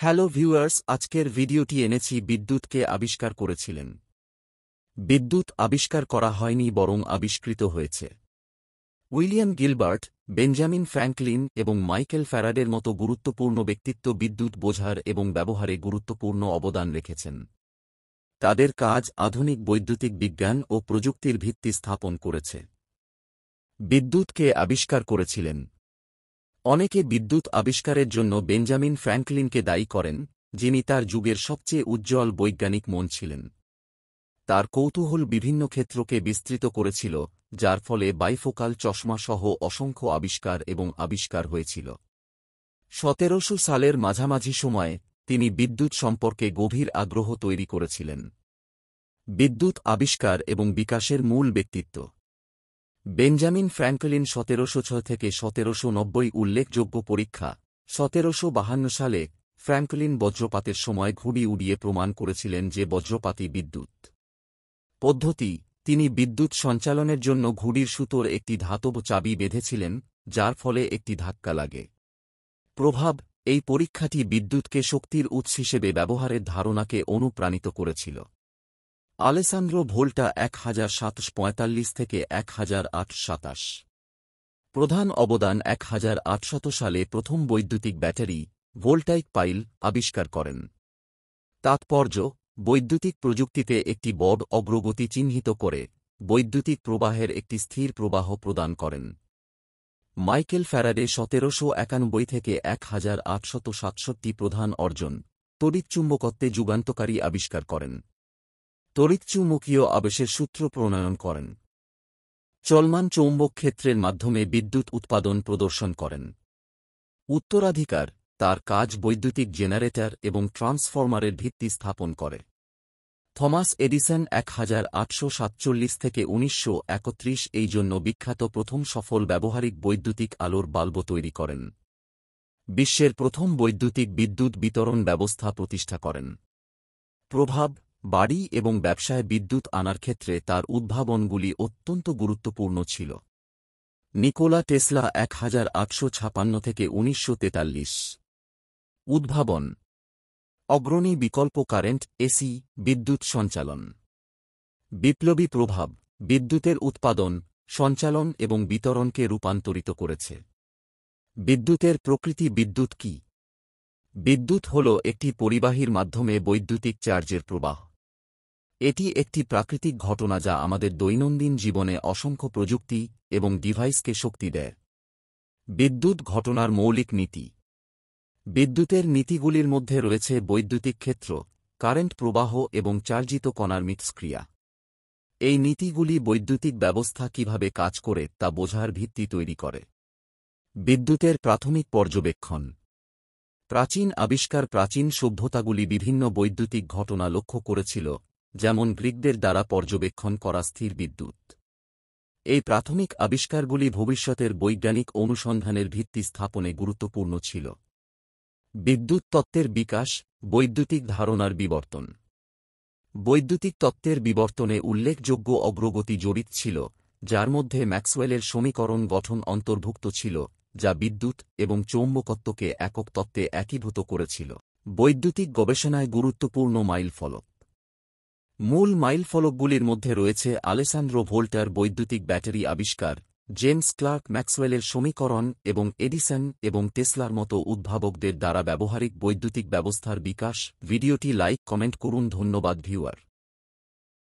Hello viewers, আজকের ভিডিওটি এনেছি বিদ্যুৎকে আবিষ্কার করেছিলেন। বিদ্যুৎ আবিষ্কার করা হয়নি, বরং আবিষ্কৃত হয়েছে। উইলিয়াম গিলবার্ট, বেঞ্জামিন ফ্র্যাঙ্কলিন এবং মাইকেল ফ্যারাডের মতো গুরুত্বপূর্ণ ব্যক্তিত্ব বিদ্যুৎ বোঝার এবং ব্যবহারে গুরুত্বপূর্ণ অবদান রেখেছেন। তাদের কাজ আধুনিক বৈদ্যুতিক বিজ্ঞান ও প্রযুক্তির ভিত্তি স্থাপন করেছে। বিদ্যুৎকে আবিষ্কার করেছিলেন। অনেকে বিদ্যুৎ আবিষ্কারের জন্য বেঞ্জামিন ফ্র্যাঙ্কলিনকে দায়ী করেন, যিনি তার যুগের সবচেয়ে উজ্জ্বল বৈজ্ঞানিক মন ছিলেন। তার কৌতূহল বিভিন্ন ক্ষেত্রকে বিস্তৃত করেছিল, যার ফলে বাইফোকাল চশমা সহ অসংখ্য আবিষ্কার এবং আবিষ্কার হয়েছিল। 1700 সালের মাঝামাঝি সময়ে তিনি বিদ্যুৎ সম্পর্কে গভীর আগ্রহ তৈরি করেছিলেন। বিদ্যুৎ আবিষ্কার এবং বিকাশের মূল ব্যক্তিত্ব। বেঞ্জামিন ফ্র্যাঙ্কলিন 1706 থেকে 1790 উল্লেখযোগ্য পরীক্ষা। 1752 সালে ফ্র্যাঙ্কলিন বজ্রপাতের সময় ঘুড়ি উড়িয়ে প্রমাণ করেছিলেন যে বজ্রপাতই বিদ্যুৎ পদ্ধতি। তিনি বিদ্যুৎ সঞ্চালনের জন্য ঘুড়ির সুতোর একটি ধাতব চাবি বেঁধেছিলেন, যার ফলে একটি ধাক্কা লাগে। প্রভাব: এই পরীক্ষাটি বিদ্যুৎকে শক্তির উৎস হিসেবে ব্যবহারের ধারণাকে অনুপ্রাণিত করেছিল। আলেসান্দ্রো ভোল্টা 1745 থেকে 1827। প্রধান অবদান: 1800 সালে প্রথম বৈদ্যুতিক ব্যাটারি, ভোল্টাইক পাইল, আবিষ্কার করেন। তাৎপর্য: বৈদ্যুতিক প্রযুক্তিতে একটি বড় অগ্রগতি চিহ্নিত করে বৈদ্যুতিক প্রবাহের একটি স্থির প্রবাহ প্রদান করেন। মাইকেল ফ্যারাডে 1791 থেকে 1867। প্রধান অর্জন: তড়িৎচুম্বকত্বে যুগান্তকারী আবিষ্কার করেন। তড়িৎচুম্বকীয় আবেশের সূত্র প্রণয়ন করেন। চলমান চৌম্বক ক্ষেত্রের মাধ্যমে বিদ্যুৎ উৎপাদন প্রদর্শন করেন। উত্তরাধিকার: তার কাজ বৈদ্যুতিক জেনারেটর এবং ট্রান্সফরমারের ভিত্তি স্থাপন করে। থমাস এডিসন 1847 থেকে 1931 এই জন্য বিখ্যাত প্রথম সফল ব্যবহারিক বৈদ্যুতিক আলোর বাল্ব তৈরি করেন। বিশ্বের প্রথম বৈদ্যুতিক বিদ্যুৎ বিতরণ ব্যবস্থা প্রতিষ্ঠা করেন। প্রভাব: বাড়ি এবং ব্যবসায় বিদ্যুৎ আনার ক্ষেত্রে তার উদ্ভাবনগুলি অত্যন্ত গুরুত্বপূর্ণ ছিল। নিকোলা টেসলা 1856 থেকে 1943। উদ্ভাবন: অগ্রণী বিকল্প কারেন্ট, এসি, বিদ্যুৎ সঞ্চালন। বিপ্লবী প্রভাব: বিদ্যুতের উৎপাদন, সঞ্চালন এবং বিতরণকে রূপান্তরিত করেছে। বিদ্যুতের প্রকৃতি: বিদ্যুৎ কি? বিদ্যুৎ হল একটি পরিবাহীর মাধ্যমে বৈদ্যুতিক চার্জের প্রবাহ। এটি একটি প্রাকৃতিক ঘটনা যা আমাদের দৈনন্দিন জীবনে অসংখ্য প্রযুক্তি এবং ডিভাইসকে শক্তি দেয়। বিদ্যুৎ ঘটনার মৌলিক নীতি। বিদ্যুতের নীতিগুলির মধ্যে রয়েছে বৈদ্যুতিক ক্ষেত্র, কারেন্ট প্রবাহ এবং চার্জিত কণার মিথস্ক্রিয়া। এই নীতিগুলি বৈদ্যুতিক ব্যবস্থা কিভাবে কাজ করে তা বোঝার ভিত্তি তৈরি করে। বিদ্যুতের প্রাথমিক পর্যবেক্ষণ। প্রাচীন আবিষ্কার: প্রাচীন সভ্যতাগুলি বিভিন্ন বৈদ্যুতিক ঘটনা লক্ষ্য করেছিল, যেমন গ্রিকদের দ্বারা পর্যবেক্ষণ করা স্থির বিদ্যুৎ। এই প্রাথমিক আবিষ্কারগুলি ভবিষ্যতের বৈজ্ঞানিক অনুসন্ধানের ভিত্তি স্থাপনে গুরুত্বপূর্ণ ছিল। বিদ্যুৎ তত্ত্বের বিকাশ: বৈদ্যুতিক ধারণার বিবর্তন। বৈদ্যুতিক তত্ত্বের বিবর্তনে উল্লেখযোগ্য অগ্রগতি জড়িত ছিল, যার মধ্যে ম্যাক্সওয়েলের সমীকরণ গঠন অন্তর্ভুক্ত ছিল, যা বিদ্যুৎ এবং চৌম্বকত্বকে একক তত্ত্বে একীভূত করেছিল। বৈদ্যুতিক গবেষণায় গুরুত্বপূর্ণ মাইলফলক। মূল মাইলফলকগুলির মধ্যে রয়েছে আলেসান্দ্রো ভোল্টার বৈদ্যুতিক ব্যাটারি আবিষ্কার, জেমস ক্লার্ক ম্যাক্সওয়েলের সমীকরণ এবং এডিসন এবং টেসলার মতো উদ্ভাবকদের দ্বারা ব্যবহারিক বৈদ্যুতিক ব্যবস্থার বিকাশ। ভিডিওটি লাইক, কমেন্ট করুন। ধন্যবাদ ভিউয়ার।